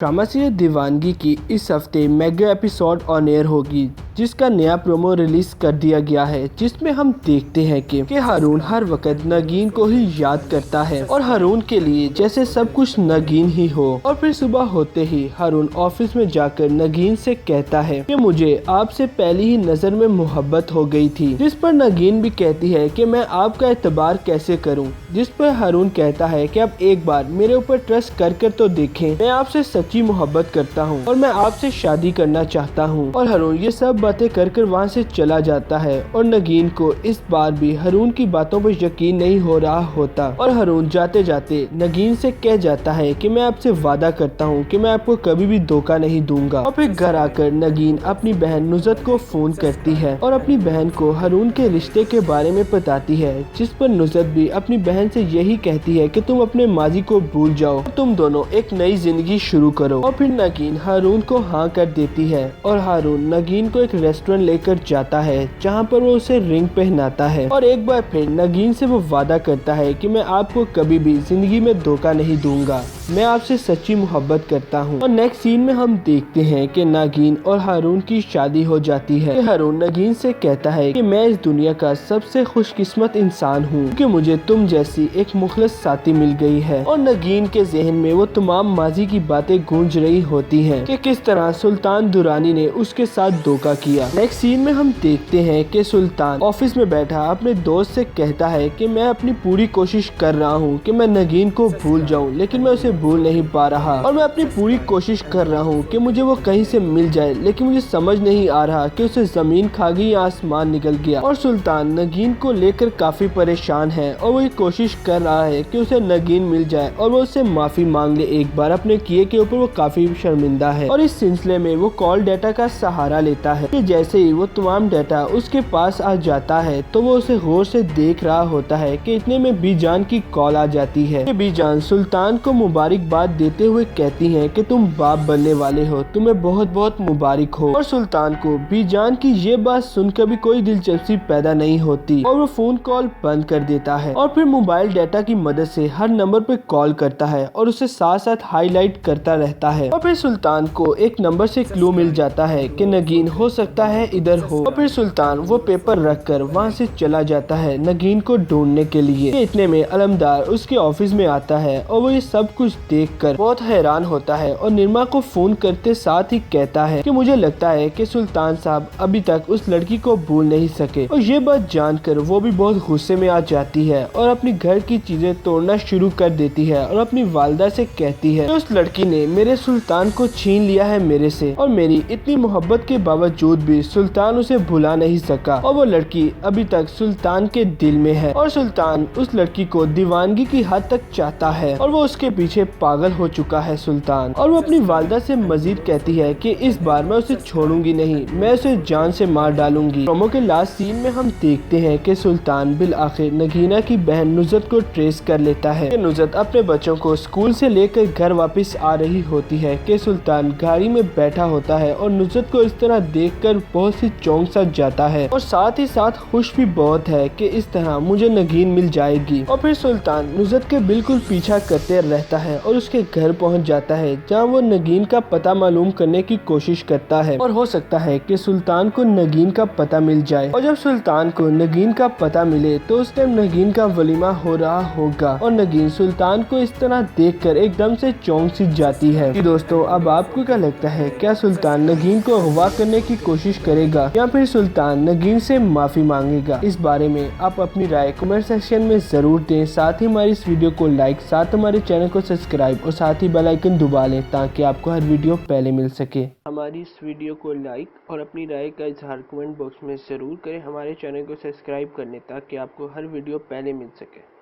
कामाक्षी दीवानगी की इस हफ्ते मेगा एपिसोड ऑन एयर होगी, जिसका नया प्रोमो रिलीज कर दिया गया है, जिसमें हम देखते हैं कि हारून हर वक्त नगीन को ही याद करता है और हारून के लिए जैसे सब कुछ नगीन ही हो। और फिर सुबह होते ही हारून ऑफिस में जाकर नगीन से कहता है कि मुझे आपसे पहली ही नजर में मोहब्बत हो गई थी, जिस पर नगीन भी कहती है कि मैं आपका एतबार कैसे करूं, जिस पर हारून कहता है कि आप एक बार मेरे ऊपर ट्रस्ट कर तो देखें, मैं आपसे सच्ची मोहब्बत करता हूं और मैं आपसे शादी करना चाहता हूं। और हारून ये सब बातें कर वहां से चला जाता है और नगीन को इस बार भी हारून की बातों पर यकीन नहीं हो रहा होता और हारून जाते जाते नगीन से कह जाता है कि मैं आपसे वादा करता हूं कि मैं आपको कभी भी धोखा नहीं दूंगा। और फिर घर आकर नगीन अपनी बहन नुसरत को फोन करती है और अपनी बहन को हारून के रिश्ते के बारे में बताती है, जिस पर नुसरत भी अपनी बहन से यही कहती है कि तुम अपने माजी को भूल जाओ, तुम दोनों एक नई जिंदगी शुरू करो। और फिर नगीन हारून को हाँ कर देती है और हारून नगीन को एक रेस्टोरेंट लेकर जाता है, जहाँ पर वो उसे रिंग पहनाता है और एक बार फिर नगीन से वो वादा करता है कि मैं आपको कभी भी जिंदगी में धोखा नहीं दूंगा, मैं आपसे सच्ची मोहब्बत करता हूँ। और नेक्स्ट सीन में हम देखते हैं कि नगीन और हारून की शादी हो जाती है। हारून नगीन से कहता है कि मैं इस दुनिया का सबसे खुशकिस्मत इंसान हूँ क्योंकि मुझे तुम जैसी एक मुखलिस साथी मिल गई है। और नगीन के जहन में वो तमाम माजी की बातें गूंज रही होती हैं कि किस तरह सुल्तान दुरानी ने उसके साथ धोखा किया। नेक्स्ट सीन में हम देखते हैं कि सुल्तान ऑफिस में बैठा अपने दोस्त से कहता है कि मैं अपनी पूरी कोशिश कर रहा हूँ कि मैं नगीन को भूल जाऊँ, लेकिन मैं उसे भूल नहीं पा रहा और मैं अपनी पूरी कोशिश कर रहा हूँ कि मुझे वो कहीं से मिल जाए, लेकिन मुझे समझ नहीं आ रहा कि उसे जमीन खा गई या आसमान निकल गया। और सुल्तान नगीन को लेकर काफी परेशान है और वो ये कोशिश कर रहा है कि उसे नगीन मिल जाए और वो उससे माफी मांग ले एक बार अपने किए के ऊपर। वो काफी शर्मिंदा है और इस सिलसिले में वो कॉल डाटा का सहारा लेता है कि जैसे ही वो तमाम डाटा उसके पास आ जाता है तो वो उसे गौर से देख रहा होता है कि इतने में बीजान की कॉल आ जाती है। बीजान सुल्तान को मुबारकबाद देते हुए कहती है कि तुम बाप बनने वाले हो, तुम्हें बहुत बहुत मुबारक हो। और सुल्तान को बीजान की ये बात सुनकर भी कोई दिलचस्पी पैदा नहीं होती और वो फोन कॉल बंद कर देता है और फिर मोबाइल डाटा की मदद से हर नंबर पे कॉल करता है और उसे साथ साथ हाईलाइट करता रहता है। और फिर सुल्तान को एक नंबर से क्लू मिल जाता है कि नगीन हो सकता है इधर हो। और फिर सुल्तान वो पेपर रखकर वहाँ से चला जाता है नगीन को ढूंढने के लिए। इतने में अलमदार उसके ऑफिस में आता है और वो ये सब कुछ देखकर बहुत हैरान होता है और निर्मा को फोन करते साथ ही कहता है कि मुझे लगता है कि सुल्तान साहब अभी तक उस लड़की को भूल नहीं सके। और ये बात जानकर वो भी बहुत गुस्से में आ जाती है और अपनी घर की चीजें तोड़ना शुरू कर देती है और अपनी वालिदा से कहती है कि उस लड़की ने मेरे सुल्तान को छीन लिया है मेरे से और मेरी इतनी मोहब्बत के बावजूद भी सुल्तान उसे भुला नहीं सका और वो लड़की अभी तक सुल्तान के दिल में है और सुल्तान उस लड़की को दीवानगी की हद तक चाहता है और वो उसके पीछे पागल हो चुका है सुल्तान। और वो अपनी वालिदा से मजीद कहती है कि इस बार मैं उसे छोड़ूंगी नहीं, मैं उसे जान से मार डालूंगी। प्रोमो के लास्ट सीन में हम देखते हैं कि सुल्तान बिल आखिर नगीना की बहन नुसरत को ट्रेस कर लेता है। नुसरत अपने बच्चों को स्कूल से लेकर घर वापस आ रही होती है कि सुल्तान गाड़ी में बैठा होता है और नुसरत को इस तरह देखकर बहुत सी चौंक सा जाता है और साथ ही साथ खुश भी बहुत है कि इस तरह मुझे नगीन मिल जाएगी। और फिर सुल्तान नुसरत के बिल्कुल पीछा करते रहता है और उसके घर पहुंच जाता है, जहां वो नगीन का पता मालूम करने की कोशिश करता है और हो सकता है कि सुल्तान को नगीन का पता मिल जाए। और जब सुल्तान को नगीन का पता मिले तो उस टाइम नगीन का वलीमा हो रहा होगा और नगीन सुल्तान को इस तरह देखकर एकदम से चौंक सी जाती है। कि दोस्तों अब आपको क्या लगता है, क्या सुल्तान नगीन को अगवा करने की कोशिश करेगा या फिर सुल्तान नगीन से माफी मांगेगा? इस बारे में आप अपनी राय कमेंट सेक्शन में जरूर दें। साथ ही हमारी इस वीडियो को लाइक, साथ हमारे चैनल को सब्सक्राइब और साथ ही बेल आइकन दबा लें ताकि आपको हर वीडियो पहले मिल सके। हमारी इस वीडियो को लाइक और अपनी राय का इजहार कमेंट बॉक्स में जरूर करें। हमारे चैनल को सब्सक्राइब करने ताकि आपको हर वीडियो पहले मिल सके।